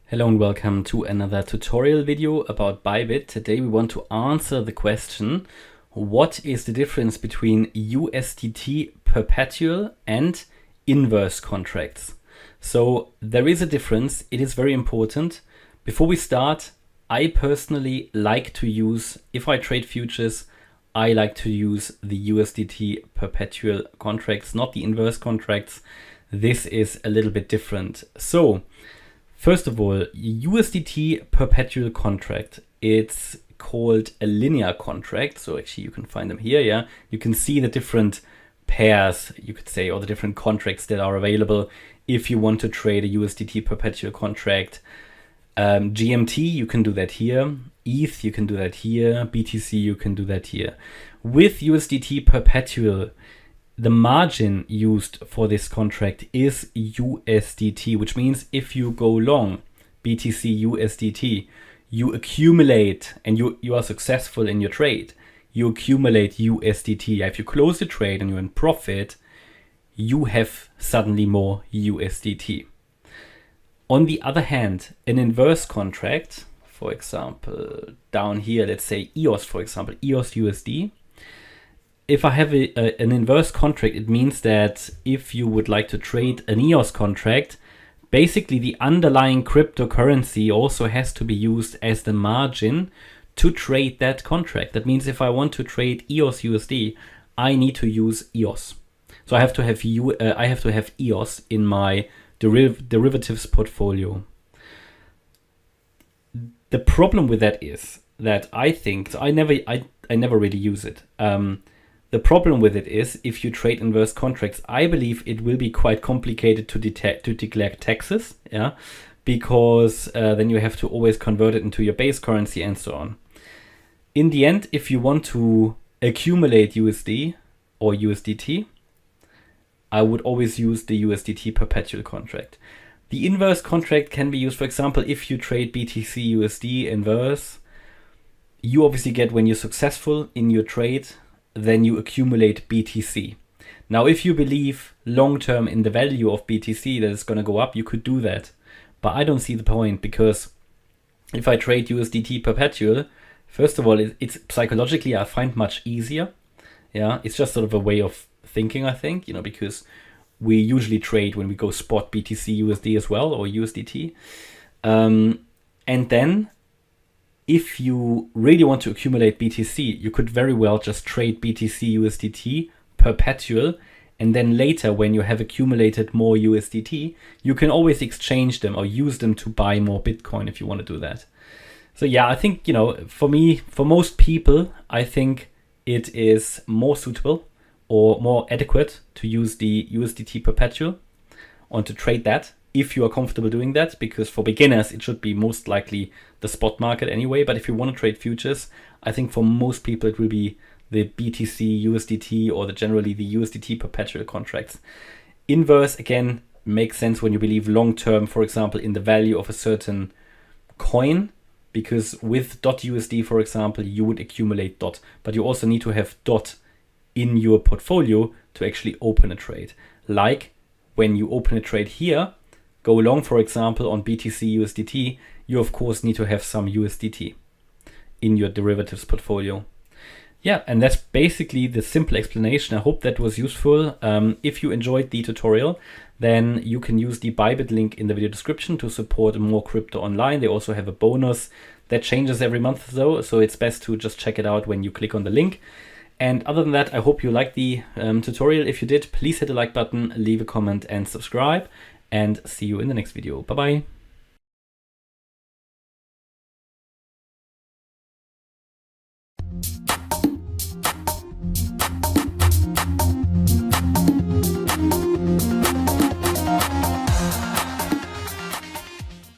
Hello and welcome to another tutorial video about Bybit. Today we want to answer the question, what is the difference between USDT Perpetual and inverse contracts? So there is a difference, it is very important. Before we start, I personally like to use, if I trade futures, I like to use the USDT Perpetual contracts, not the inverse contracts. This is a little bit different. So first of all, USDT Perpetual contract, it's called a linear contract. So actually you can find them here, yeah. You can see the different pairs, you could say, or the different contracts that are available if you want to trade a USDT Perpetual contract. GMT, you can do that here. ETH, you can do that here. BTC, you can do that here. With USDT Perpetual, the margin used for this contract is USDT, which means if you go long BTC USDT, you accumulate and you are successful in your trade. You accumulate USDT. If you close the trade and you're in profit, you have suddenly more USDT. On the other hand, an inverse contract, for example, down here, let's say EOS, for example, EOS USD. If I have an inverse contract, it means that if you would like to trade an EOS contract, basically the underlying cryptocurrency also has to be used as the margin to trade that contract. That means if I want to trade EOS USD, I need to use EOS. So I have to have EOS in my derivatives portfolio. The problem with that is that I think, so I never really use it. The problem with it is, if you trade inverse contracts, I believe it will be quite complicated to declare taxes, yeah, because then you have to always convert it into your base currency and so on. In the end, if you want to accumulate USD or USDT, I would always use the USDT Perpetual contract. The inverse contract can be used, for example, if you trade BTC USD inverse, you obviously get, when you're successful in your trade, then you accumulate BTC. Now, if you believe long-term in the value of BTC that it's going to go up, you could do that. But I don't see the point, because if I trade USDT Perpetual, first of all, it's psychologically I find much easier. Yeah, it's just sort of a way of thinking, I think, because we usually trade when we go spot BTC USD as well, or USDT. And then if you really want to accumulate BTC, you could very well just trade BTC USDT Perpetual, and then later, when you have accumulated more USDT, you can always exchange them or use them to buy more Bitcoin if you want to do that. So yeah, I think, for most people, I think it is more suitable or more adequate to use the USDT Perpetual or to trade that, if you are comfortable doing that, because for beginners, it should be most likely the spot market anyway. But if you want to trade futures, I think for most people, it will be the BTC, USDT, or generally the USDT Perpetual contracts. Inverse, again, makes sense when you believe long-term, for example, in the value of a certain coin, because with .USD, for example, you would accumulate DOT, but you also need to have DOT in your portfolio to actually open a trade. Like when you open a trade here, go long, for example, on BTC USDT, you of course need to have some USDT in your derivatives portfolio. Yeah, and that's basically the simple explanation. I hope that was useful. If you enjoyed the tutorial, then you can use the Bybit link in the video description to support more crypto online. They also have a bonus that changes every month though, so it's best to just check it out when you click on the link. And other than that, I hope you liked the tutorial. If you did, please hit the like button, leave a comment and subscribe. And see you in the next video. Bye-bye.